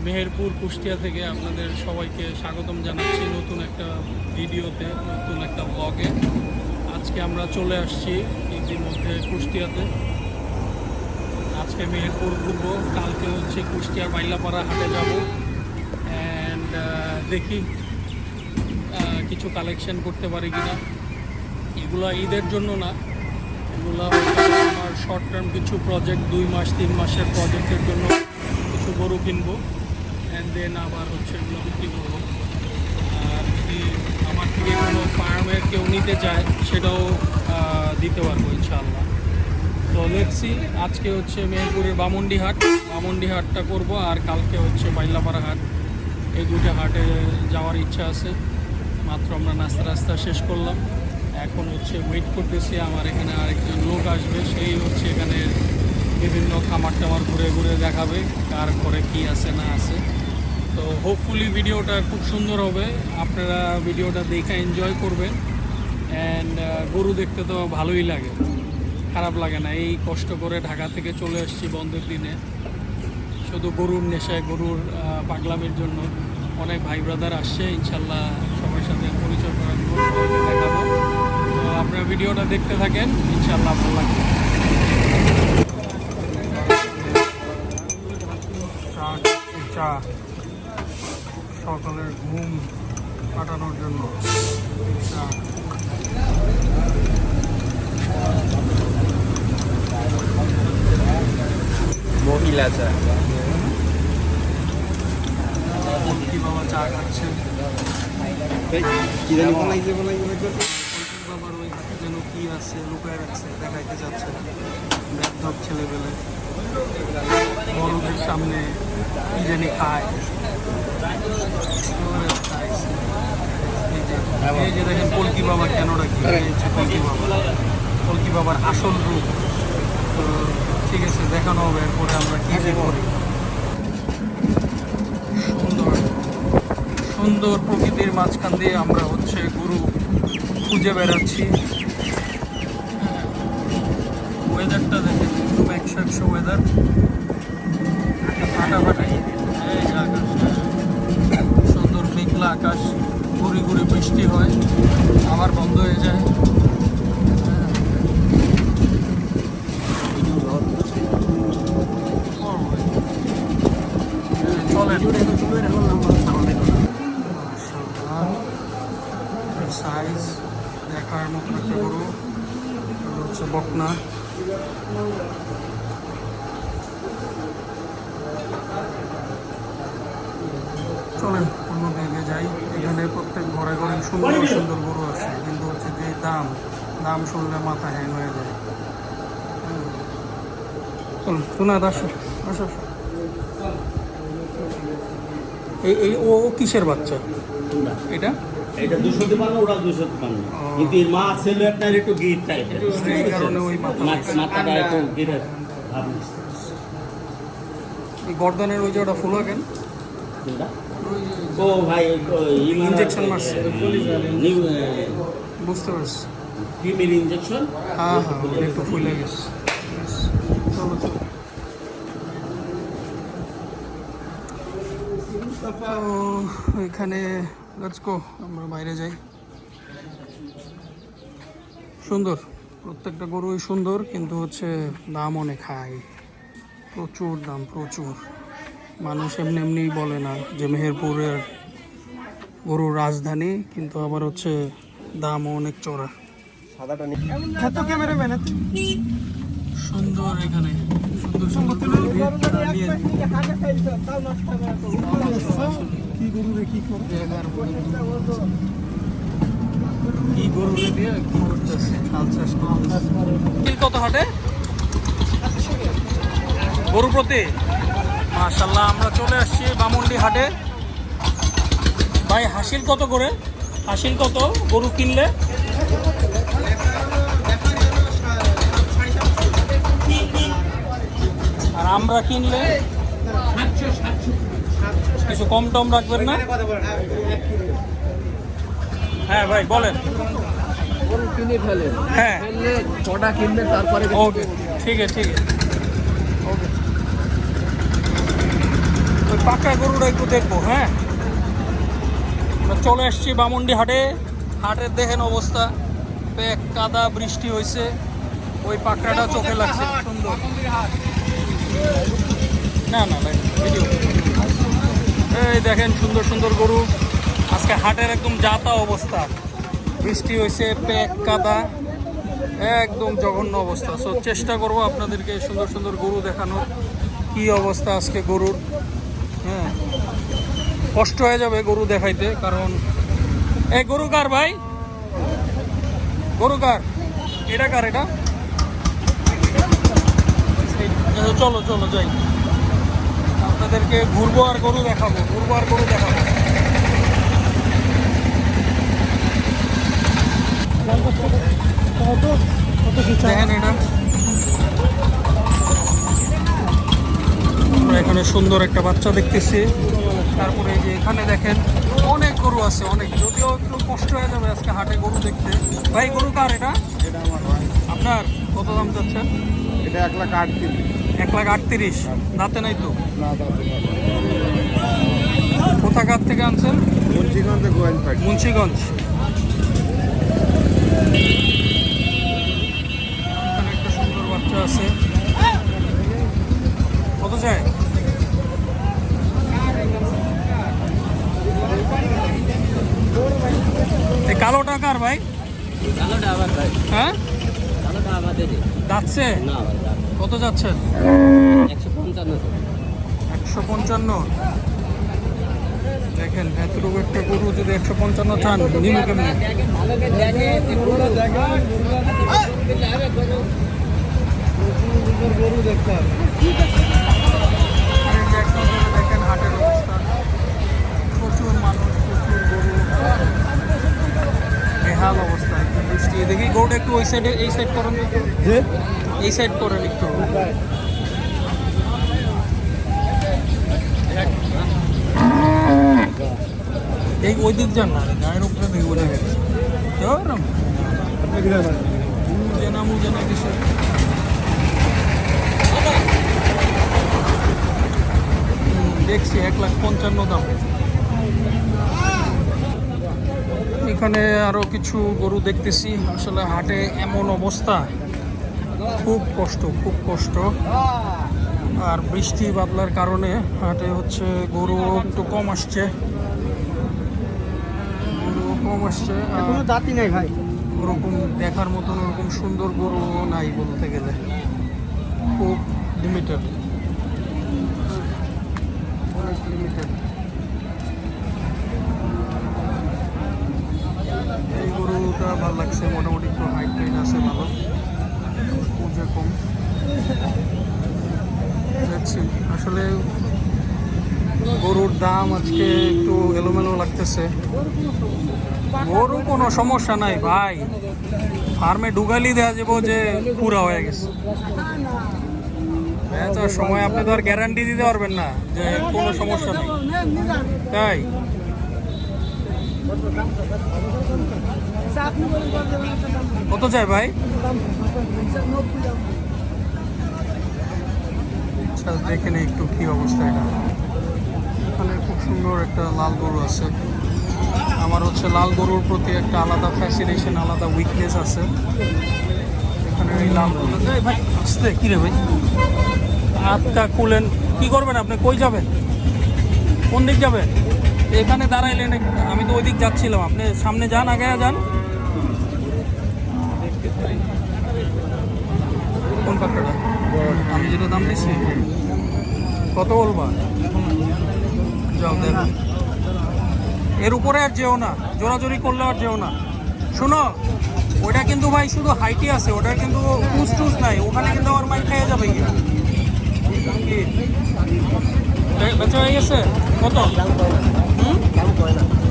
মেহেরপুর কুষ্টিয়া থেকে আপনাদের সবাইকে স্বাগতম জানাচ্ছি নতুন একটা ভিডিওতে, নতুন একটা ব্লগে। আজকে আমরা চলে আসছি ইতিমধ্যে কুষ্টিয়াতে। আজকে মেহেরপুর ঘুরবো, কালকে হচ্ছে কুষ্টিয়ার মাইলাপাড়া হাটে যাব অ্যান্ড দেখি কিছু কালেকশন করতে পারি কিনা। এগুলো ঈদের জন্য না, এগুলো আমার শর্ট টার্ম কিছু প্রজেক্ট, 2 মাস 3 মাসের প্রজেক্টের জন্য কিছু গরু কিনবো অ্যান্ড দেন আবার হচ্ছে এগুলো বিক্রি করবো। আর যদি আমার থেকে কোনো ফার্মের কেউ নিতে চায় সেটাও দিতে পারবো ইনশাআল্লাহ। তো লেটসি, আজকে হচ্ছে মেহেরপুরের বামুন্ডি হাটটা করব, আর কালকে হচ্ছে মাইলাপাড়া হাট। এই দুইটা হাটে যাওয়ার ইচ্ছা আছে। মাত্র আমরা নাস্তা শেষ করলাম, এখন হচ্ছে ওয়েট করতেছি। আমার এখানে আরেকজন লোক আসবে, সেই হচ্ছে এখানে বিভিন্ন খামার টামার ঘুরে ঘুরে দেখাবে কার ঘরে কি আছে না আছে। তো হোপফুলি ভিডিওটা খুব সুন্দর হবে, আপনারা ভিডিওটা দেখে এনজয় করবেন। অ্যান্ড গরু দেখতে তো ভালোই লাগে, খারাপ লাগে না। এই কষ্ট করে ঢাকা থেকে চলে আসছি বন্ধের দিনে শুধু গরুর নেশায়, গরুর পাগলামির জন্য। অনেক ভাই ব্রাদার আসছে, ইনশাল্লাহ সবার সাথে পরিচয় করার জন্য সবাইকে দেখাবো। তো আপনারা ভিডিওটা দেখতে থাকেন, ইনশাল্লাহ ভালো লাগবে। চা সকালের ঘুম কাটানোর জন্য চা। মহিলা চা। কি বাবা চা খাচ্ছেন? বাবার ওই হাতে যেন কি আছে লুকায় রাখছে, দেখাইতে যাচ্ছে না। ব্যাধব ছেলেবেলে বড়দের সামনে কি জানি খায়। এই যে দেখেন কলকি বাবা কেন রাখি, হচ্ছে কলকি বাবার আসল রূপ। তো ঠিক আছে, দেখানো হবে এরপরে আমরা কি যে করি। সুন্দর প্রকৃতির মাঝখান দিয়ে আমরা হচ্ছে গরু খুঁজে বেড়াচ্ছি। ওয়েদারটা দেখেন, একদম 100 ওয়েদার, ফাটাফাটি। এই যে আকাশ, সুন্দর মেঘলা আকাশ, ঘুরি ঘুরি বৃষ্টি হয় আবার বন্ধ হয়ে যায়। সাইজ দেখার মতো একটা গরু হচ্ছে বকনা। চলেন অন্যদিকে যাই। এখানে প্রত্যেক ঘরে ঘরে সুন্দর সুন্দর গরু আছে, কিন্তু হচ্ছে যে দাম শুনলে মাথা হ্যাং হয়ে যায়। চলুন শোনা, আসো আসো। এই ও কিসের বাচ্চা এটা? এটা 253, ওরা 253, কিন্তু এর মা ছিল আপনার একটু গিট টাইপের, এই কারণে ওই মাথাটা একটু গিরের ভাব নিচ্ছে। এই গর্দানের ওই যে ওটা ফুল কেন? ও ভাই ইনজেকশন মারছে, বুঝতে পারছি। ক্রিমির ইনজেকশন। হ্যাঁ একটু ফুলে গেছে। চলো এখানে লেটস গো, আমরা বাইরে যাই। সুন্দর, প্রত্যেকটা গরুই সুন্দর, কিন্তু হচ্ছে দাম অনেক হাই, প্রচুর দাম, প্রচুর। মানুষ এমনি বলে না যে মেহেরপুরের গরুর রাজধানী, কিন্তু আবার হচ্ছে দামও অনেক চড়া। সুন্দর এখানে সুন্দর কত হাটে গরু প্রতি? মাশাআল্লাহ, আমরা চলে আসছি বামুন্ডি হাটে। ভাই হাসিল কত করে? হাসিল কত গরু কিনলে? আর আমরা কিনলে কিছু কম টম রাখবেন না? হ্যাঁ ভাই বলেন। কিনে ফেলেন, হ্যাঁ ছটা কিনবেন, তারপরে ওকে ঠিক আছে ওকে। পাকা গরুটা একটু দেখবো। হ্যাঁ, আমরা চলে আসছি বামুন্ডি হাটে। হাটের দেখেন অবস্থা, প্যাক কাদা, বৃষ্টি হয়েছে, ওই পাকড়াটা চোখে লাগছে সুন্দর। না না ভিডিও, এই দেখেন সুন্দর সুন্দর গরু। আজকে হাটের একদম যাতা অবস্থা, বৃষ্টি হয়েছে, প্যাক কাদা, একদম জঘন্য অবস্থা। সো চেষ্টা করব আপনাদেরকে সুন্দর সুন্দর গরু দেখানোর। কি অবস্থা আজকে গরুর, হ্যাঁ কষ্ট হয়ে যাবে গরু দেখাইতে। কারণ এই গরু কার ভাই, গরু কার, এটা কার, এটা চলো চলো যাই, আপনাদেরকে ঘুরবো আর গরু দেখাবো, ঘুরবো আর গরু দেখাবো। দেখেন এটা, আমরা এখানে সুন্দর একটা বাচ্চা দেখতেছি। তারপরে এই যে এখানে দেখেন অনেক গরু আছে, অনেক, যদিও একটু কষ্ট হয়ে যাবে আজকে হাটে গরু দেখতে। ভাই গরু কার এটা? এটা আমার ভাই। আপনার কত দাম চাচ্ছেন? এটা 1,38,000। 1,38,000, দাঁতে নাই তো? না দাদা, কোথাকার থেকে আনছেন? মুন্সিগঞ্জে গোয়েল ফাইট। মুন্সিগঞ্জ। এখানে একটা সুন্দর বাচ্চা আছে, কত চাই? এই কালো টাকার ভাই? কালোটা আবার ভাই, হ্যাঁ, কালোটা আমাদের যাচ্ছে না ভাই, কত যাচ্ছে? 155। 155। দেখেন এতটুকু একটা গরু যদি 155 চান, নিমু কেমনি? গরু দেখতে হবে। দেখেন হাটের অবস্থা, প্রচুর মানুষ, প্রচুর গরু, বেহাল অবস্থা, একটু বৃষ্টি। দেখি গরুটা একটু ওই সাইডে, এই সাইড করেন, এই সাইড করেন একটু। এই ওই দিক যান না, গায়ের উপরে দেখি বোঝা গেছে। জেনা মুজেনা কিছু দেখছি 1,55,000 দাম। এখানে আরো কিছু গরু দেখতেছি। আসলে হাটে এমন অবস্থা, খুব কষ্ট, খুব কষ্ট। আর বৃষ্টি বাদলার কারণে হাটে হচ্ছে গরু একটু কম আসছে, গরু কম আসছে। কোনো দাঁতই নাই ভাই। ওরকম দেখার মতন ওরকম সুন্দর গরু নাই বলতে গেলে, খুব লিমিটেড, অনেক লিমিটেড। এই গরুটা ভালো লাগছে, মোটামুটি একটু হাইট টাইট আছে, ভালো, ওজে কম। দেখছি আসলে গরুর দাম আজকে একটু এলোমেলো লাগতেছে। গরু কোনো সমস্যা নাই ভাই, ফার্মে ঢুকালি দেওয়া যাবো যে পুরা হয়ে গেছে। বেচার সময় আপনি তো আর গ্যারান্টি দিতে পারবেন না যে কোনো সমস্যা নেই, তাই কত চাই ভাই? আচ্ছা দেখে নেই একটু কি অবস্থা। এটা এখানে খুব সুন্দর একটা লাল গরু আছে। আমার হচ্ছে লাল গরুর প্রতি একটা আলাদা ফ্যাসিনেশন, আলাদা উইকনেস আছে। এখানে এই লাল গরু, ভাই আসতে কি রে ভাই, হাতটা খুলেন। কি করবেন আপনি, কই যাবেন, কোন দিক যাবেন? এখানে দাঁড়াইলেন, আমি তো ওই দিক যাচ্ছিলাম, আপনি সামনে যান, আগে যান। কোন পাকড়াটা? আমি যেটা দাম দিচ্ছি কত বলবা? যাও দেখো, এর উপরে আর যেও না, জোরাজোরি করলে আর যেও না। শোনো, ওটা কিন্তু ভাই শুধু হাইটে আছে, ওটা কিন্তু টুস টুস নাই, ওখানে কিন্তু আমার মাই খেয়ে যাবে কি। বেচা হয়ে গেছে কত?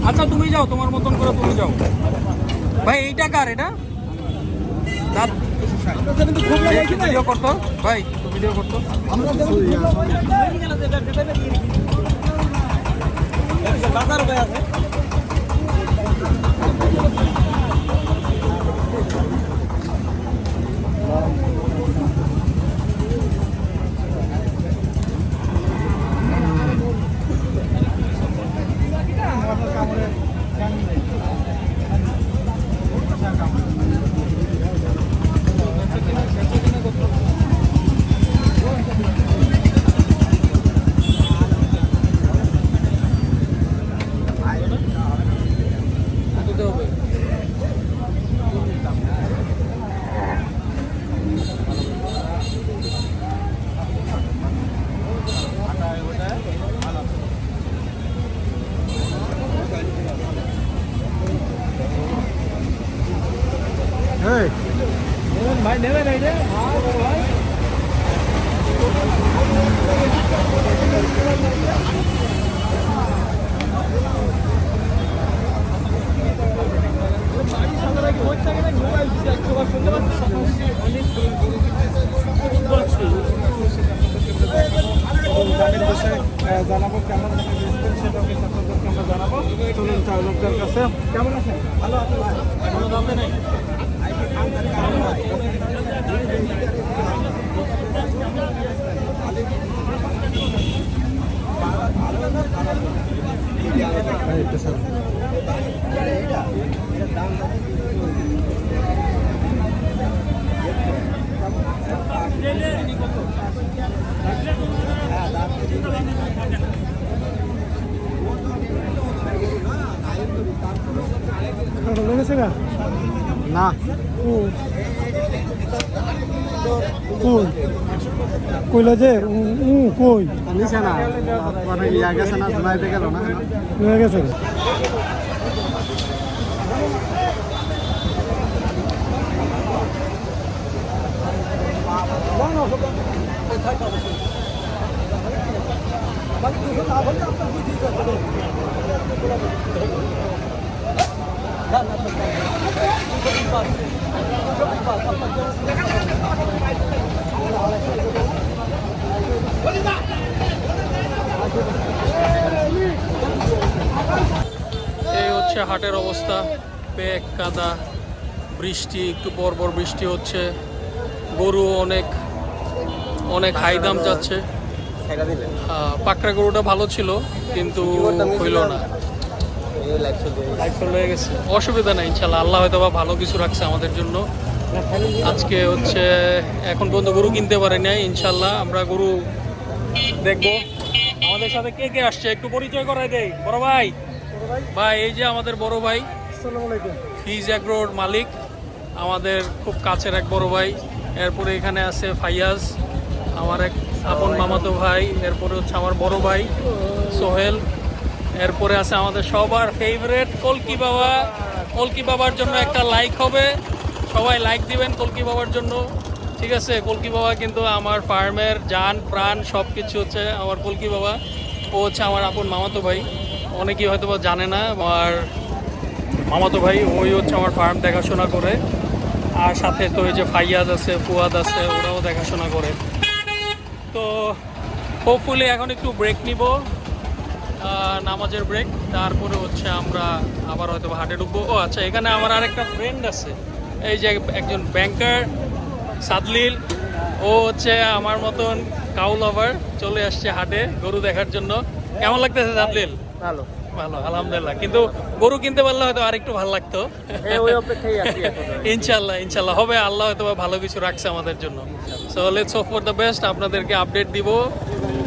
আচ্ছা তুমি যাও, তোমার মতন করে তুমি যাও। ভাই এইটা কার, এটা ভিডিও করতো ভাই, ভিডিও করতো। ভাই নেবেন এই যে ভাই গানের বিষয়ে জানাবো কেমন সেটা আপনাদেরকে আমরা জানাবো। চলুন চালকদের কাছে। কেমন আছেন? ভালো আছেন ভাই? কোনো দামে নেই। লেগেছে না? না। কইলা যে কই নিছে না মানে ইয়া গেছে না শোনাইতে গেল না হয়ে গেছে এই হচ্ছে হাটের অবস্থা। পেক কাদা, বৃষ্টি, একটু পর পর বৃষ্টি হচ্ছে। গরু অনেক অনেক হাই দাম যাচ্ছে। পাকড়া গরুটা ভালো ছিল কিন্তু হইল না, হয়ে গেছে। অসুবিধা নাই, ইনশাল্লাহ আল্লাহ হয়তো বা ভালো কিছু রাখছে আমাদের জন্য। আজকে হচ্ছে এখন পর্যন্ত গরু কিনতে পারি নাই, ইনশাল্লাহ আমরা গরু দেখবো। আমাদের সাথে কে কে আসছে একটু পরিচয় করাই দেই। বড় ভাই, ভাই এই যে আমাদের বড় ভাই ফিজ এগ্রোর মালিক, আমাদের খুব কাছের এক বড় ভাই। এরপরে এখানে আছে ফাইয়াজ, আমার এক আপন মামাতো ভাই। এরপরে হচ্ছে আমার বড় ভাই সোহেল। এরপরে আছে আমাদের সবার ফেভারিট কলকি বাবা। কলকি বাবার জন্য একটা লাইক হবে, সবাই লাইক দিবেন কলকি বাবার জন্য, ঠিক আছে? কলকি বাবা কিন্তু আমার ফার্মের জান প্রাণ সব কিছু হচ্ছে আমার কলকি বাবা। ও হচ্ছে আমার আপন মামাতো ভাই, অনেকেই হয়তো বা জানে না। আমার মামাতো ভাই ওই হচ্ছে আমার ফার্ম দেখাশোনা করে। আর সাথে তো এই যে ফাইয়াজ আছে, ফুয়াদ আছে, ওরাও দেখাশোনা করে। তো হোপফুলি এখন একটু ব্রেক নিব, নামাজের ব্রেক। তারপরে হচ্ছে আমরা আবার হয়তো হাটে ঢুকবো। ও আচ্ছা, এখানে আমার আরেকটা ফ্রেন্ড আছে, এই যে একজন ব্যাংকার সাদলিল। ও হচ্ছে আমার মতন কাউ লাভার, চলে আসছে হাটে গরু দেখার জন্য। কেমন লাগতেছে সাদলিল? ভালো ভালো, আলহামদুলিল্লাহ। কিন্তু গরু কিনতে পারলে হয়তো আরেকটু ভালো লাগতো। ওই অপেক্ষায় আছি ইনশাল্লাহ ইনশাল্লাহ হবে, আল্লাহ হয়তো ভালো কিছু রাখছে আমাদের জন্য। So let's hope for the best, আপনাদেরকে আপডেট দিব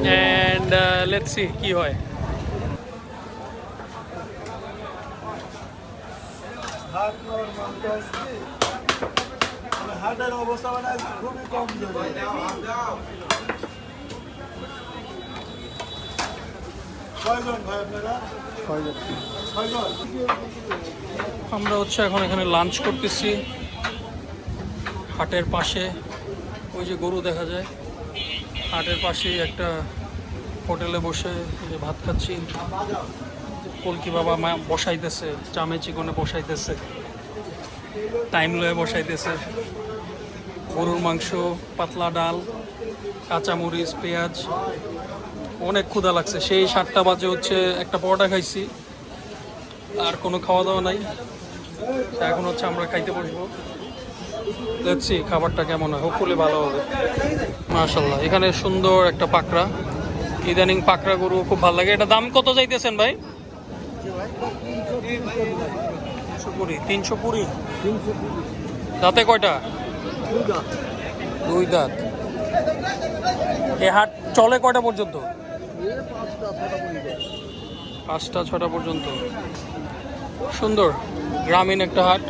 অ্যান্ড লেটস সি কি হয়। হাটের অবস্থা মানে খুবই কম। কয়জন ভাই আপনারা? ছয়জন। আমরা হচ্ছে এখন এখানে লাঞ্চ করতেছি হাটের পাশে। ওই যে গরু দেখা যায়, হাটের পাশেই একটা হোটেলে বসে এই যে ভাত খাচ্ছি। কলকি বাবা মা বসাইতেছে, চামে চিকনে বসাইতেছে, টাইম লয়ে বসাইতেছে। গরুর মাংস, পাতলা ডাল, কাঁচামরিচ, পেঁয়াজ। অনেক ক্ষুধা লাগছে, সেই 7টা বাজে হচ্ছে একটা পরোটা খাইছি, আর কোনো খাওয়া দাওয়া নাই। এখন হচ্ছে আমরা খাইতে বসবো, দেখছি খাবারটা কেমন হয়, হোপফুলি ভালো হবে। মাশাআল্লাহ, এখানে সুন্দর একটা পাকড়া। ইদানিং পাকড়া গরু খুব ভালো লাগে। এটা দাম কত চাইতেছেন ভাই? 320। দাঁতে কয়টা? 2 দাঁত। এ হাট চলে কয়টা পর্যন্ত? 5টা 6টা পর্যন্ত। সুন্দর, গ্রামীণ একটা হাট।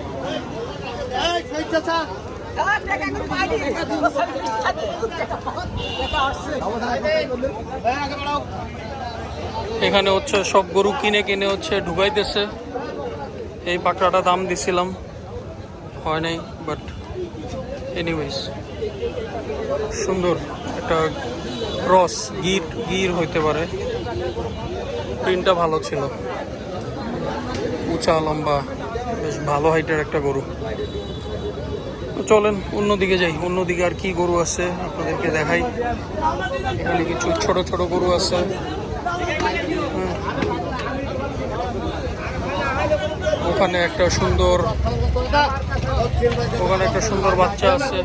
এখানে হচ্ছে সব গরু কিনে কিনে হচ্ছে ঢুকাইতেছে। এই পাকড়াটা দাম দিছিলাম, হয় নাই, বাট এনিওয়েজ সুন্দর একটা ক্রস গির হইতে পারে। প্রিন্টটা ভালো ছিল, উঁচা লম্বা, বেশ ভালো হাইটের একটা গরু। চলেন অন্যদিকে যাই, অন্যদিকে আর কি গরু আছে আপনাদেরকে দেখাই। এখানে কিছু ছোট ছোট গরু আছে। ওখানে একটা সুন্দর বাচ্চা আছে।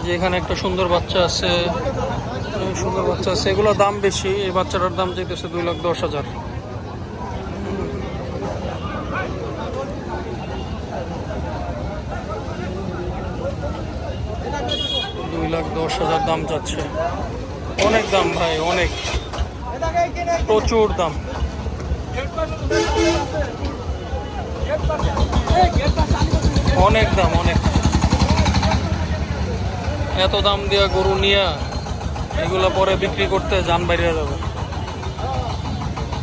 যে এখানে একটা সুন্দর বাচ্চা আছে, এগুলোর দাম বেশি। এই বাচ্চাটার দাম চাইতেছে 2,10,000। $2,10,000 দাম চাচ্ছে। অনেক দাম ভাই, অনেক, প্রচুর দাম। অনেক দাম, অনেক। এত দাম দিয়া গরু নিয়ে এগুলো পরে বিক্রি করতে জান বাইরে যাবে।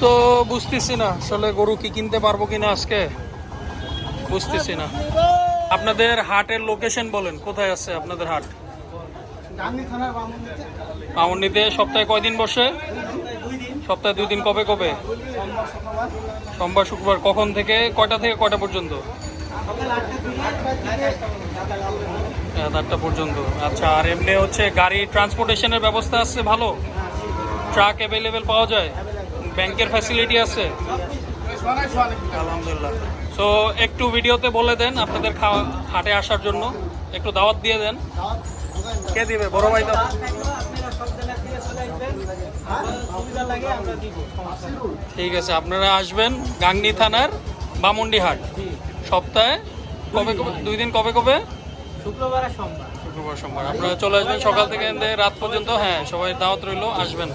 তো বুঝতেছি না আসলে গরু কি কিনতে পারবো কিনা আজকে, বুঝতেছি না। আপনাদের হাটের লোকেশন বলেন, কোথায় আছে আপনাদের হাট? বামুন্ডিতে। সপ্তাহে কয়দিন বসে? সপ্তাহে 2 দিন। কবে কবে? সোমবার শুক্রবার। কখন থেকে কয়টা থেকে কয়টা পর্যন্ত? 8টা পর্যন্ত। আচ্ছা, আর এমনি হচ্ছে গাড়ি ট্রান্সপোর্টেশনের ব্যবস্থা আছে ভালো? ট্রাক অ্যাভেলেবেল পাওয়া যায়? ব্যাংকের ফ্যাসিলিটি আছে? আলহামদুলিল্লাহ। সো একটু ভিডিওতে বলে দেন আপনাদের হাটে আসার জন্য, একটু দাওয়াত দিয়ে দেন। কে দিবে? বড় ভাই দাও। ঠিক আছে, আপনারা আসবেন গাংনী থানার বামুন্ডি হাট সপ্তাহে কবে কবে? 2 দিন। কবে কবে? শুক্রবার আর সোমবার। শুক্রবার সোমবার। আপনারা চলে আসবেন সকাল থেকে রাত পর্যন্ত। হ্যাঁ, সবাই দাওয়াত রইল, আসবেন।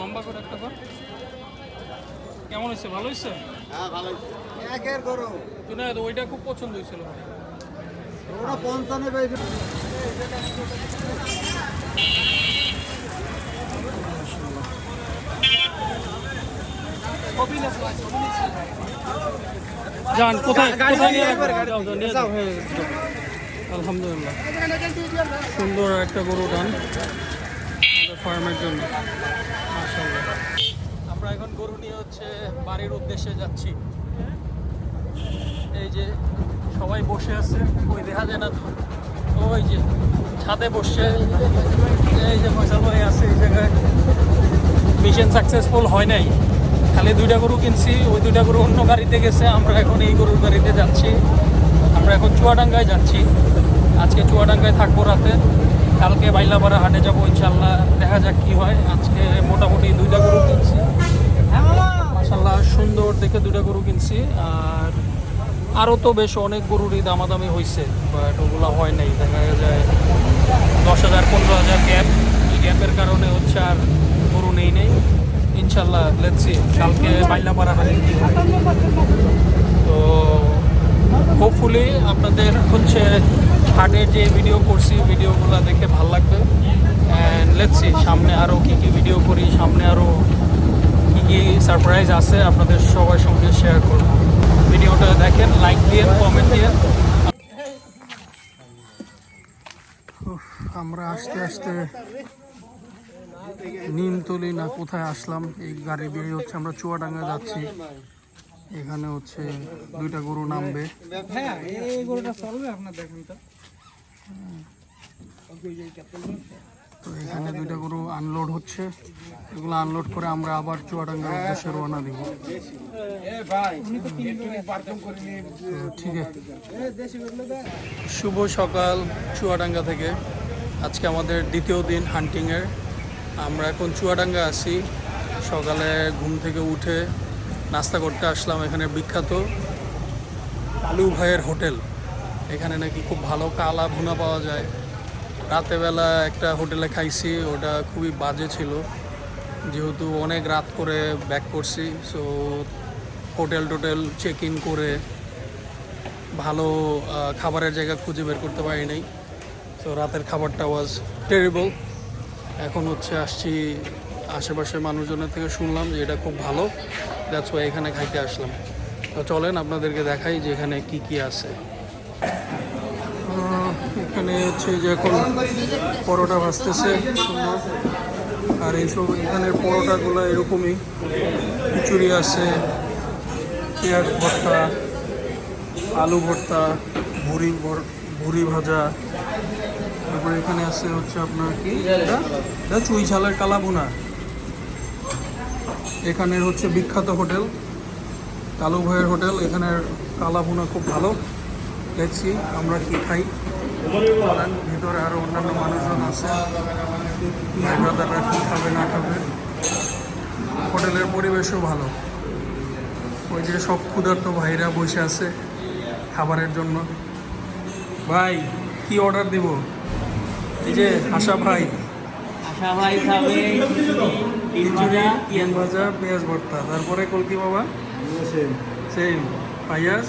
লম্বা করে একটা কর। কেমন হয়েছে? ভালো হয়েছে? হ্যাঁ, ভালো। একের গরু না, ওইটা খুব পছন্দ হয়েছিল। ওরা 55 বেশি। যান, কোথায় নিয়ে যাও। আলহামদুলিল্লাহ, সুন্দর একটা গরু ডান ফার্মের জন্য। মাশাআল্লাহ। আমরা এখন গরু নিয়ে হচ্ছে বাড়ির উদ্দেশ্যে যাচ্ছি। এই যে সবাই বসে আছে, ওই দেখা যায় না তো, ওই যে ছাদে বসছে। এই যে ফয়সাল ভাই আছে এই জায়গায়। মিশন সাকসেসফুল হয় নাই, খালি 2টা গরু কিনছি। ওই 2টা গরু অন্য গাড়িতে গেছে, আমরা এখন এই গরুর গাড়িতে যাচ্ছি। আমরা এখন চুয়াডাঙ্গায় যাচ্ছি। আজকে চুয়াডাঙ্গায় থাকবো রাতে, কালকে বাইলাপাড়া হাটে যাবো ইনশাল্লাহ। দেখা যাক কি হয়। আজকে মোটামুটি 2টা গরু কিনছি, মাশাআল্লাহ সুন্দর দেখে 2টা গরু কিনছি। আর আরও তো বেশ অনেক গরুরই দামাদামি হয়েছে, বাট ওগুলো হয় নাই। দেখা যায় 10,000 15,000 গ্যাপ। এই গ্যাপের কারণে হচ্ছে আর গরু নেই ইনশাল্লাহ। লেটস সি কালকে বাইলাপাড়া হাটে কি হয়। তো হোপফুলি আপনাদের হচ্ছে হাটের যে ভিডিও করছি, ভিডিওগুলো দেখে ভালো লাগবে। অ্যান্ড লেটস সি সামনে আরও কী কী ভিডিও করি, সামনে আরও কী কী সারপ্রাইজ আছে আপনাদের সবার সঙ্গে শেয়ার করব। ভিডিওটা দেখেন, লাইক দিয়ে, কমেন্ট দিয়ে। আমরা আস্তে আস্তে নিমতলি না কোথায় আসলাম। এই গাড়ি দিয়ে হচ্ছে আমরা চুয়াডাঙ্গা যাচ্ছি। এখানে হচ্ছে 2টা গরু নামবে। হ্যাঁ, এই গরুটা চলবে আপনার, দেখেন তো। তো এখানে দুইটা গরু আনলোড হচ্ছে, এগুলো আনলোড করে আমরা আবার চুয়াডাঙ্গার উদ্দেশ্যে রওনা দিব। ঠিক আছে, শুভ সকাল চুয়াডাঙ্গা থেকে। আজকে আমাদের দ্বিতীয় দিন হান্টিংয়ের। আমরা এখন চুয়াডাঙ্গা আছি। সকালে ঘুম থেকে উঠে নাস্তা করতে আসলাম এখানে বিখ্যাত কালু ভাইয়ের হোটেল। এখানে নাকি খুব ভালো কালা ভুনা পাওয়া যায়। রাতেবেলা একটা হোটেলে খাইছি, ওটা খুবই বাজে ছিল, যেহেতু অনেক রাত করে ব্যাক করছি। সো হোটেল চেক ইন করে ভালো খাবারের জায়গা খুঁজে বের করতে পারি নাই। তো রাতের খাবারটা ওয়াজ টেরিবল। এখন আসছি আশেপাশের মানুষজনের থেকে শুনলাম যে এটা খুব ভালো, দ্যাটস ওয়াই এখানে খাইতে আসলাম। তো চলেন আপনাদেরকে দেখাই যে এখানে কি কি আছে। এখানে যে এখন পরোটা ভাজতেছে সুন্দর। আর এইসব এখানের পরোটাগুলো এরকমই, খিচুড়ি আছে, পেঁয়াজ ভর্তা, আলু ভর্তা, ভুড়ি ভাজা। তারপরে এখানে আছে আপনার কি এটা চুই ঝালের কালা ভুনা। এখানের বিখ্যাত হোটেল কালু ভাইয়ের হোটেল। এখানের কালা ভুনা খুব ভালো। দেখছি আমরা কি খাই। ভিতরে আরও অন্যান্য মানুষজন আছে, দাদারা কী খাবে না খাবে। হোটেলের পরিবেশও ভালো। ওই যে সব ক্ষুধার্ত ভাইরা বসে আছে খাবারের জন্য। ভাই কি অর্ডার দেব? এই যে আশা ভাই খাবে খিচুড়ি, ইয়ান ভাজা, পেঁয়াজ ভর্তা, তারপরে কলকি বাবা সেম পাইয়াস,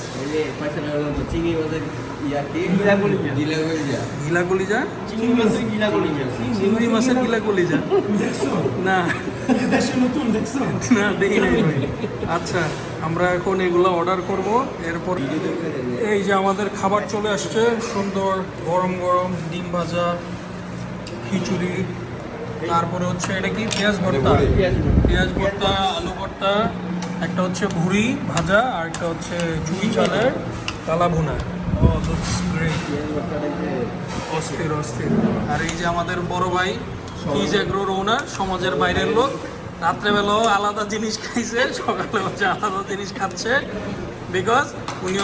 গিলা কলিজা, চিংড়ি মাছের গিলা কলিজা। না না দেখি নাই ভাই। আচ্ছা, আমরা এখন এগুলো অর্ডার করব। এরপর এই যে আমাদের খাবার চলে আসছে, সুন্দর গরম গরম ডিম ভাজা, খিচুড়ি, তারপরে এটা কি পেঁয়াজ ভর্তা, আলু ভর্তা, একটা ভুড়ি ভাজা, আর একটা চুই ঝালের কালা ভুনা। অস্থির অস্থির। আর এই যে আমাদের বড় ভাই ইজ এগ্রোর ওনার, সমাজের বাইরের লোক, রাত্রেবেলাও আলাদা জিনিস খাইছে, সকালে আলাদা জিনিস খাচ্ছে, বিকজ উনি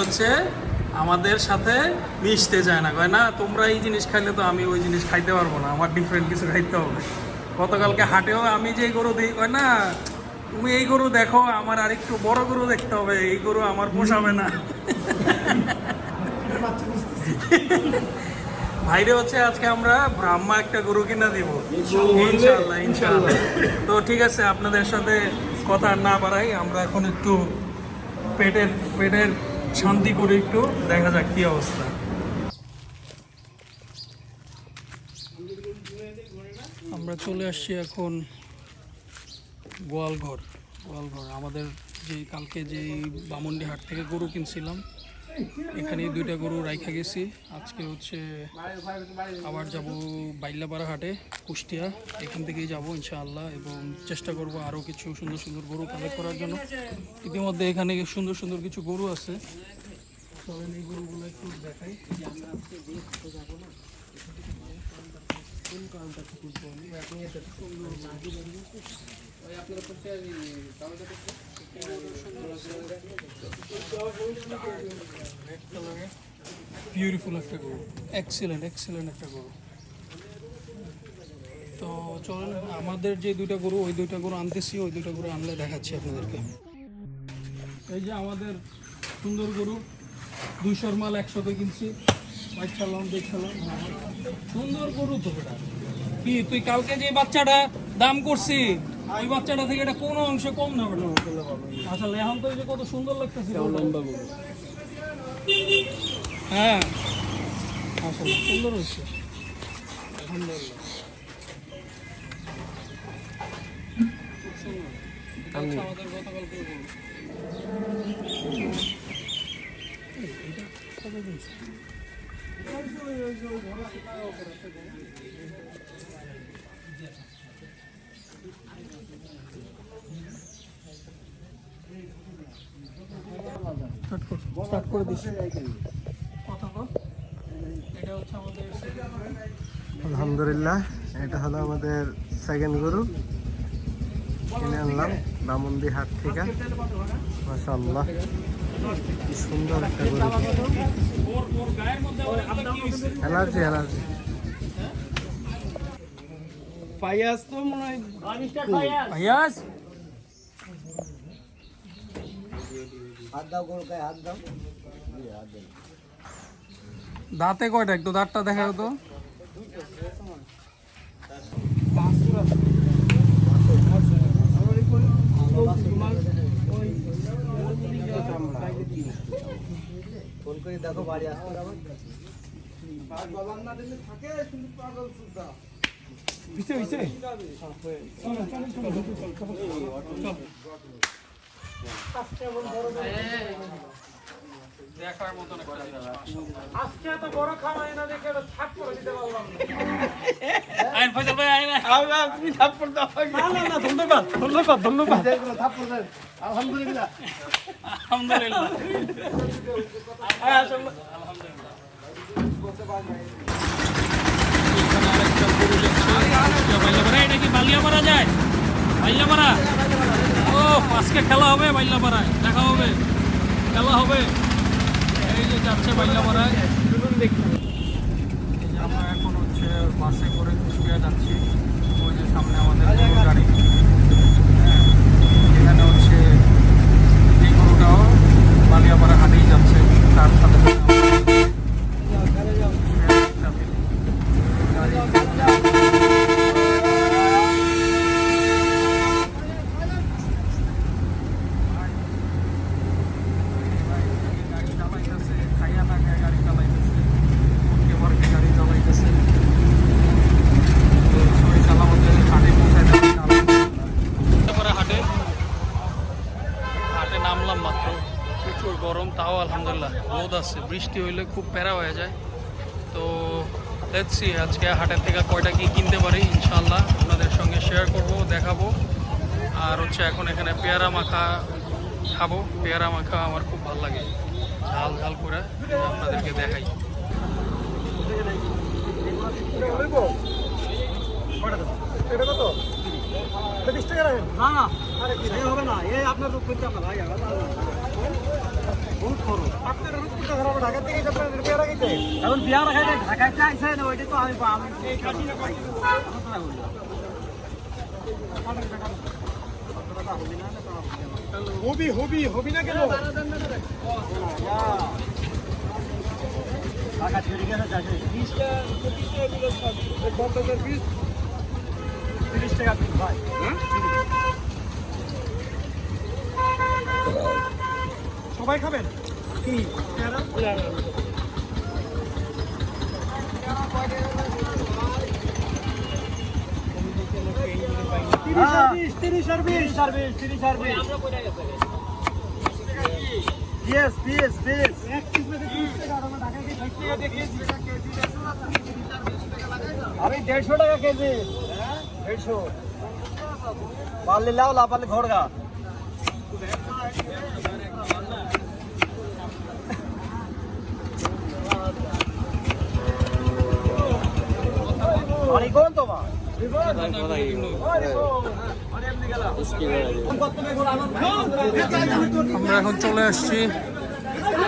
আমাদের সাথে মিশতে চায় না। কয় না তোমরা এই জিনিস খাইলে তো আমি ওই জিনিস খাইতে পারবো না, আমার ডিফারেন্ট কিছু খাইতে হবে। গতকালকে হাটেও আমি যে গরু দিই, কয় না তুমি এই গরু দেখো, আমার আরেকটু বড় গরু দেখতে হবে, এই গরু আমার পোষাবে না। ভাইরে আজকে আমরা ব্রাহ্মা একটা গরু কিনা দিব ইনশাআল্লাহ ইনশাআল্লাহ। তো ঠিক আছে, আপনাদের সাথে কথা না বাড়াই, আমরা এখন একটু পেটের শান্তি করে একটু দেখা যাক কি অবস্থা। আমরা চলে আসছি এখন গোয়ালঘর। আমাদের কালকে যে বামুন্ডি হাট থেকে গরু কিনছিলাম, এখানে দুইটা গরু রাইখা গেছি। আজকে আবার যাব বাইল্লাপাড়া হাটে, কুষ্টিয়া। এখান থেকেই যাব ইনশাআল্লাহ, এবং চেষ্টা করব আরও কিছু সুন্দর সুন্দর গরু কালেক্ট করার জন্য। ইতিমধ্যে এখানে সুন্দর সুন্দর কিছু গরু আছে, চলেন এই গরুগুলো একটু দেখাই। বিউটিফুল একটা গরু, এক্সিলেন্ট একটা গরু। তো চলেন, আমাদের যে দুইটা গরু, ওই দুইটা গরু আনতেছি, ওই দুইটা গরু আনলে দেখাচ্ছি আপনাদেরকে। এই যে আমাদের সুন্দর গরু, 200 মাল 100তে কিনছি, বাচ্চালাম দেখলাম সুন্দর গরু। তো এটা কি তুই কালকে যে বাচ্চাটা দাম করছি, ওই বাচ্চাটা থেকে এটা কোনো অংশে কম না বেটা আসলে। এখন তো এই যে কত সুন্দর লাগতেছিল, লম্বা গরু। হ্যাঁ আসলে সুন্দর হচ্ছে, আলহামদুলিল্লাহ। আমাদের গতকাল স্টার্ট করে দিচ্ছি। কথা বল। এটা হচ্ছে আমাদের আলহামদুলিল্লাহ, এটা হলো আমাদের সেকেন্ড গরু, কিনে আনলাম ব্রাহ্মণদি হাট থেকে। মাশাআল্লাহ, কি সুন্দর একটা গরু। Energy energy. পাইয়াস তো মনে হয় ভাইয়াস দাঁতে কয়টা, একটু দাঁতটা দেখাও তো। ফোন করে দেখো বাড়ি আসতে যাবো। দেখার মতন একটা জিনিস। আজকে এত বড় খামাই না দেখে এটা ছাপ করে দিতে পারলাম না। আইন ফয়সাল ভাই আইন। আপনি থাপ্পড় দাও। না না, ধন্যবাদ ধন্যবাদ ধন্যবাদ। আলহামদুলিল্লাহ। আলহামদুলিল্লাহ। আসলে এখানে আরেকটা গরু যাচ্ছে। বাইলাপাড়া, এটা কি বালিয়াপাড়া যায়? বাইলাপাড়া। ও আজকে খেলা হবে বাইলাপাড়ায়, দেখা হবে, খেলা হবে। এই যে যাচ্ছে বাইলাপাড়ায়। এই যে আমরা এখন হচ্ছে বাসে করে কুষ্টিয়া যাচ্ছি। ওই যে সামনে আমাদের গরুর গাড়ি। হ্যাঁ, এখানে হচ্ছে এই গরুটাও বালিয়াপাড়া হাটেই যাচ্ছে। তার সাথে নামলাম মাত্র, প্রচুর গরম, তাও আলহামদুলিল্লাহ রোদ আছে। বৃষ্টি হইলে খুব প্যারা হয়ে যায়। তো দেখছি আজকে হাটের থেকে কয়টা কি কিনতে পারি, ইনশাল্লাহ আপনাদের সঙ্গে শেয়ার করব, দেখাবো। আর হচ্ছে এখন এখানে পেয়ারা মাখা খাবো। পেয়ারা মাখা আমার খুব ভালো লাগে, ঝাল ঝাল করে আপনাদেরকে দেখাই। এটা কত? 30 টাকা রাখেন। না না, আরে কি হবে না, এই আপনার রূপ করতে আমরা ভাই বহুত খরচ। আপনার রূপ করতে খারাপ, ঢাকা থেকে আপনার পেয়ারা খাইতে এখন পেয়ারা খাইতে ঢাকায় চাইছে না, ওইটা তো আমি এই কাটি না পাই। হবি হবি হবি না কেন? ঢাকা ছেড়ে গেছে 20 টাকা 50 পিস 30 টাকা পিস ভাই। সবাই খাবেন কি? अरे 150 টাকা কেজি। 150 পারলে লাও, লা পারলে ঘর গা। আরে কোন তো মা আমরা এখন চলে আসছি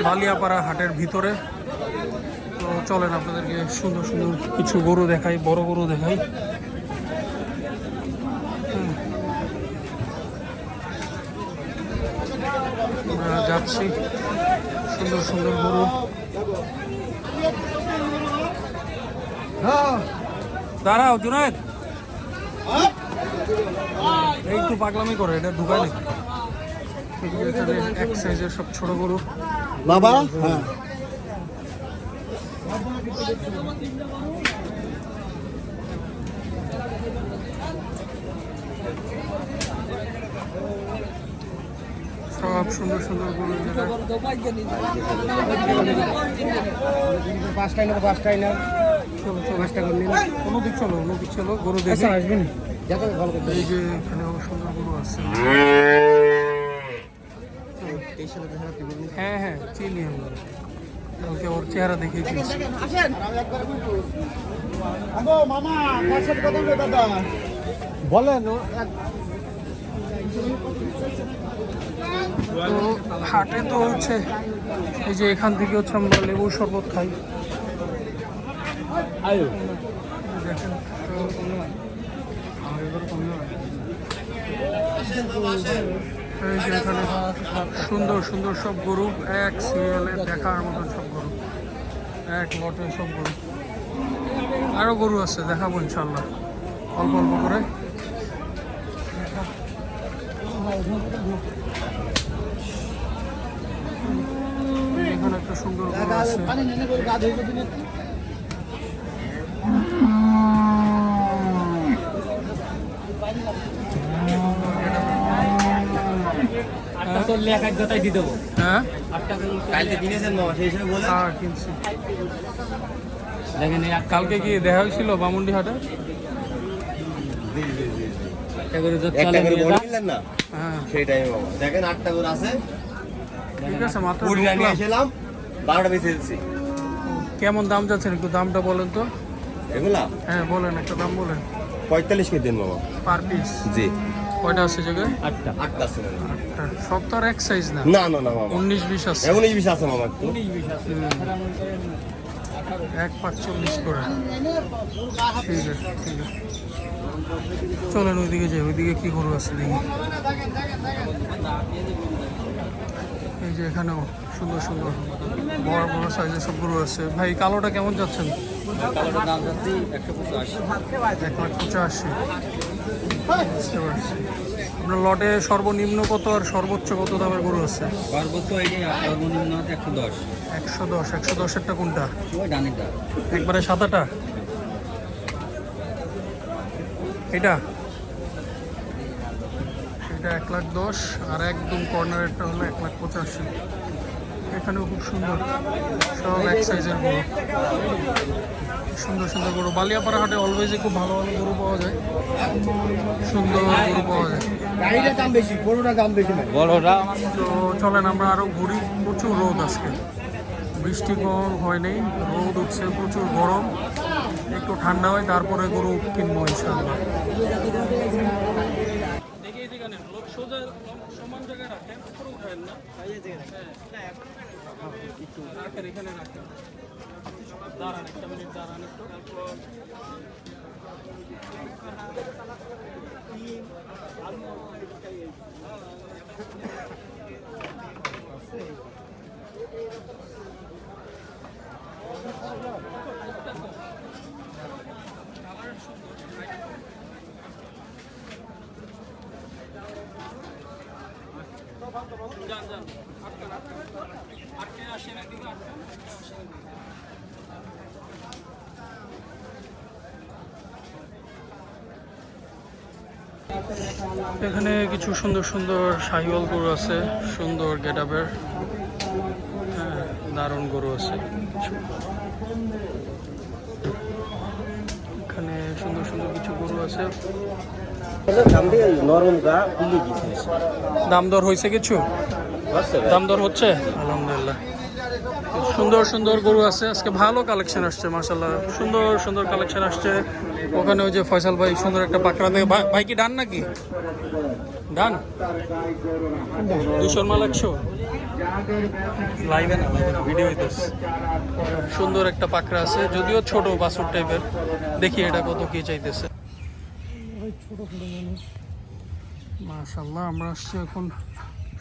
বালিয়াপাড়া হাটের ভিতরে। তো চলেন আপনাদেরকে সুন্দর সুন্দর কিছু গরু দেখাই, বড় গরু দেখাই। আমরা যাচ্ছি, সুন্দর সুন্দর গরু। দাঁড়াও জুনায়েদ, এই একটু পাগলামি করে, এটা ঢুকায় নাকি? এখানে এক সাইজের সব ছোট গরু বাবা। হ্যাঁ, সব সুন্দর সুন্দর গরু। যেটা 5টাই নেবো, 5টাই নেব। চলো চলো, 5 টাকা নিন। অন্যদিক চলো, অন্যদিক চলো, গরু দেখে আসবেন যাতে ভালো করতে। এই যে এখানে সুন্দর গরু আছে। হ্যাঁ হ্যাঁ, চিনি আমরা। ওকে ওর চেহারা দেখে কিনছি। মামা কার সাথে কথা বলে দাদা বলেন তো হাটে তো হচ্ছে এই যে এখান থেকে হচ্ছে আমরা লেবুর শরবত খাই। দেখেন এই যে এখানে সুন্দর সুন্দর সব গরু এক সিরিয়ালে দেখার মতন সব গরু, এক লটে সব গরু। আরো গরু আছে, দেখাবো ইনশাল্লাহ অল্প অল্প করে। এখানে একটা সুন্দর গরু আছে। হ্যাঁ কিনছি। কালকে কি দেখা হয়েছিল বামুন্ডি হাটে? হ্যাঁ দেখেন 8টা করে আছে, ঠিক আছে, মাত্র নিয়ে ঢুকলাম। এসেলাম 12টা বেঁচে দিচ্ছি। কেমন দাম যাচ্ছেন একটু দামটা বলেন তো। এগুলা হ্যাঁ বলেন, একটা দাম বলেন। 45 কে দিন মামা। পার পিস জি কয়টা আছে জায়গায়? 8টা আছে মামা। আটটা। সব তো আর এক সাইজ না, না না না মামা, 19-20 আছে। 19-20 আছে মামা একটু। 1.45 করে। ঠিক আছে ঠিক আছে, চলেন ওইদিকে যাই। ওইদিকে কি গরু আছে দেখি। এই যে এখানেও সুন্দর সুন্দর বড় বড় সাইজের সব গরু আছে। ভাই কালোটা কেমন যাচ্ছেন? 1,85,000। বুঝতে পারছি। আপনার লটে সর্বনিম্ন কত আর সর্বোচ্চ কত দামের গরু আছে? সর্বোচ্চ সর্বনিম্ন 110। 110-110-এরটা কোনটা? ওই ডানেরটা। একবারে সাদাটা এটা? এটা 1,10,000 আর একদম কর্নারেরটা হলো 1,85,000। এখানেও খুব সুন্দর সব এক সাইজের গরু, সুন্দর সুন্দর গরু। বালিয়াপাড়া হাটে অলওয়েজই খুব ভালো ভালো গরু পাওয়া যায়, সুন্দর গরু পাওয়া যায়। দাম বেশি, বড়টা দাম বেশি না। বড়টা তো চলেন আমরা আরো ঘুরি। প্রচুর রোদ আজকে, বৃষ্টি কম হয়নি, রোদ উঠছে, প্রচুর গরম। একটু ঠান্ডা হয় তারপরে গরু কিনবো ইনশাআল্লাহ। সমান জায়গায় রাখেন, উপরে উঠায়েন না। রাখেন এখানে রাখেন, দাঁড়ান একটা মিনিট, দাঁড়ান একটু। যান যান, আটকান আটকান, আটকে আসেন একদিকে, আটকান আসেন। এখানে কিছু সুন্দর সুন্দর শাহিওয়াল গরু আছে, সুন্দর গেটআপের। হ্যাঁ দারুণ গরু আছে কিছু। এখানে সুন্দর সুন্দর কিছু গরু আছে। দাম দর হয়েছে কিছু? দাম দর হচ্ছে আলহামদুলিল্লাহ। সুন্দর সুন্দর গরু আছে আজকে, ভালো কালেকশন আসছে মাশাআল্লাহ, সুন্দর সুন্দর কালেকশন আসছে। ওখানে ওই যে ফয়সাল ভাই সুন্দর একটা পাকড়া থেকে, ভাই কি ডান নাকি? ডান 200 মাল 100 লাইভে না, ভিডিও হইতেছে। সুন্দর একটা পাকড়া আছে, যদিও ছোট বাছুর টাইপের। দেখি এটা কত কি চাইতেছে। মাশাআল্লাহ আমরা আসছি এখন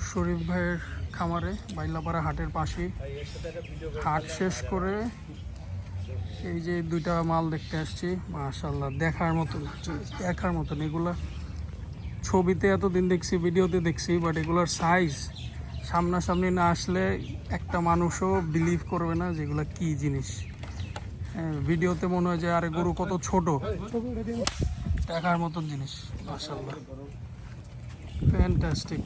শরীফ ভাইয়ের খামারে, বাইলাপাড়া হাটের পাশে। হাট শেষ করে এই যে দুইটা মাল দেখতে আসছি, মাশাআল্লাহ দেখার মতন, দেখার মতন। এগুলা ছবিতে এতদিন দেখছি, ভিডিওতে দেখছি, বাট এগুলার সাইজ সামনাসামনি না আসলে একটা মানুষও বিলিভ করবে না যেগুলা কি জিনিস। হ্যাঁ ভিডিওতে মনে হয় যে আরে গরু কত ছোট, দেখার মতন জিনিস মাশাআল্লাহ, fantastic.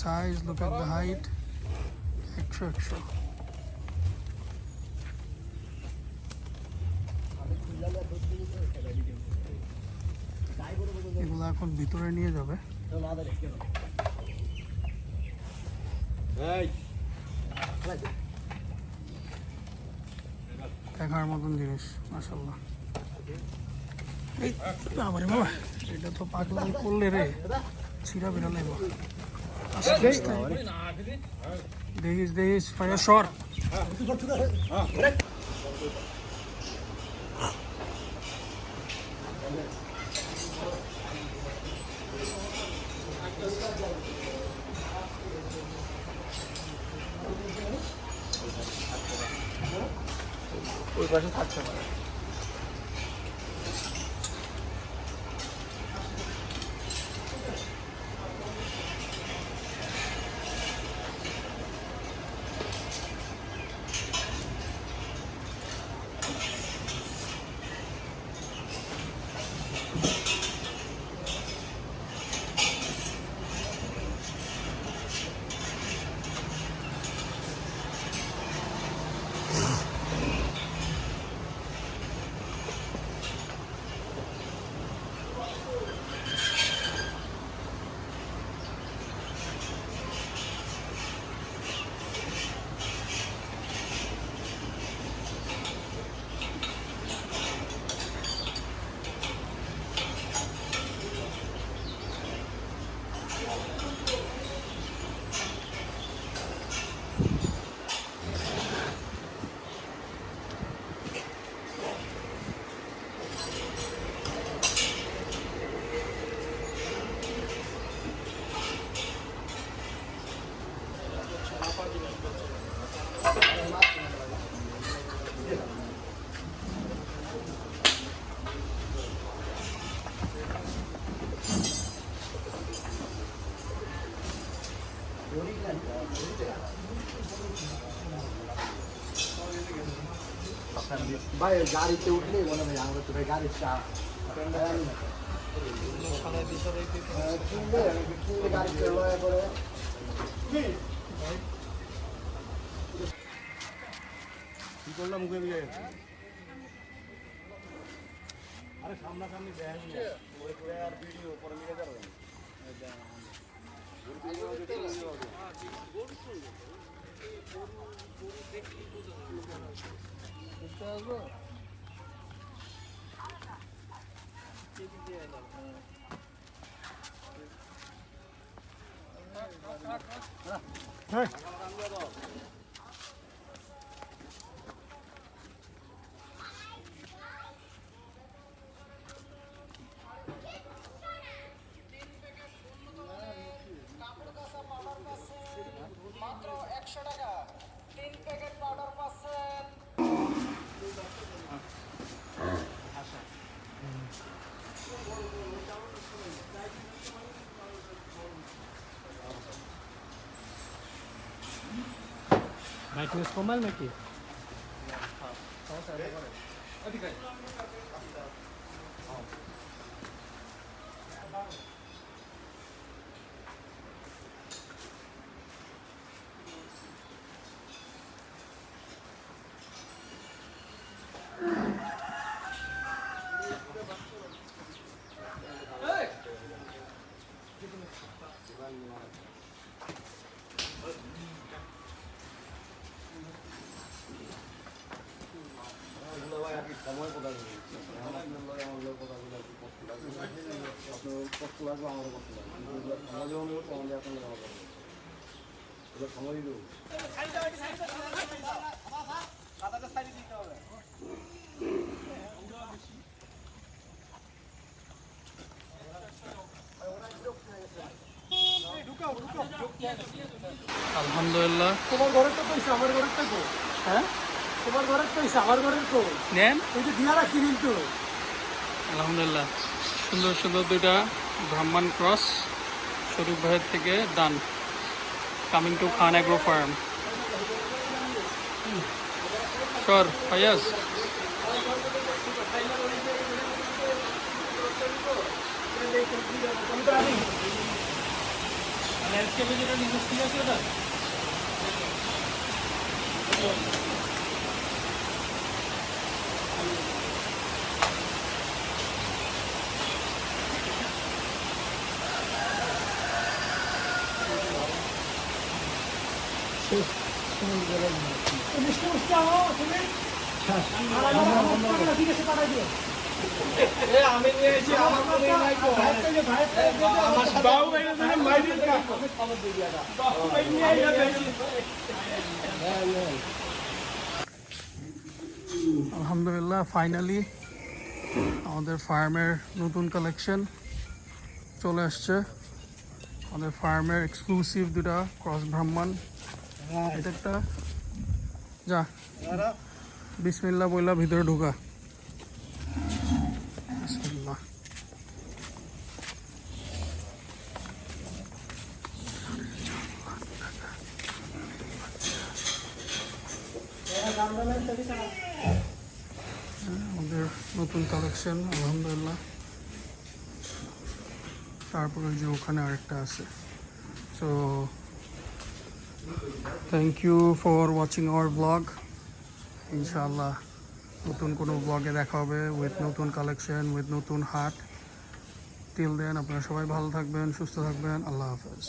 size, look at the height. 100 এগুলো এখন ভিতরে নিয়ে যাবে। দেখার মতন জিনিস মাশাআল্লাহ। এই বাবা রে বাবা, এটা তো পাগলামি করলে রে, ছিঁড়া বেরা লাগবে। দেখিস ফায়ার শট। ওই পাশে থাকতে পারে। ভাই গাড়িতে উঠলে মনে হয় আমরা তো ভাই গাড়ির চাপ গাড়িতে লয়া করে কি করলাম মুখে দিয়ে আরে সামনাসামনি দেখেন আর ভিডিও পরে মিলে যাবে মাত্র 100 টাকা 3 প্যাকেট পাউডার পাচ্ছেন। ব্রাইটনেস কমাল নাকি সময় কথা বলি আমার কথা বলে আপনার কষ্ট লাগবে আমারও কষ্ট লাগবে সময় যেমন আমাদের এখন সময় দেবো আলহামদুলিল্লাহ। তোমার ঘরের তো পয়সা আমার ঘরের তো হ্যাঁ তোমার ঘরের পয়সা আমার ঘরের তো নেন। ওই যে দিয়া রাখছি কিন্তু আলহামদুলিল্লাহ, সুন্দর সুন্দর দুইটা ব্রাহ্মণ ক্রস শরীফ ভাইয়ের থেকে ডান। Coming to Khan agro farm. শর ফায়াজ, ল্যান্ডস্কেপে যেটা নিজস্ব ঠিক আছে ওটা আমি নিয়ে এসেছি আমার তো নেই নাই তো বাবু ভাইয়ের জন্য মাইরির কাজ বাবু ভাই নিয়ে এসেছি আলহামদুলিল্লাহ ফাইনালি আমাদের ফার্মের নতুন কালেকশন চলে আসছে আমাদের ফার্মের এক্সক্লুসিভ দুটা ক্রস ব্রাহ্মণ এটা একটা যা বিসমিল্লাহ বইলা ভিতরে ঢোকা বিসমিল্লাহ আমাদের নতুন কালেকশন আলহামদুলিল্লাহ তারপরে যে ওখানে আরেকটা আছে so thank you for watching our blog ইনশাআল্লাহ নতুন কোনো ব্লগে দেখা হবে উইথ নতুন কালেকশন উইথ নতুন হাট টিল দেন আপনারা সবাই ভালো থাকবেন সুস্থ থাকবেন আল্লাহ হাফেজ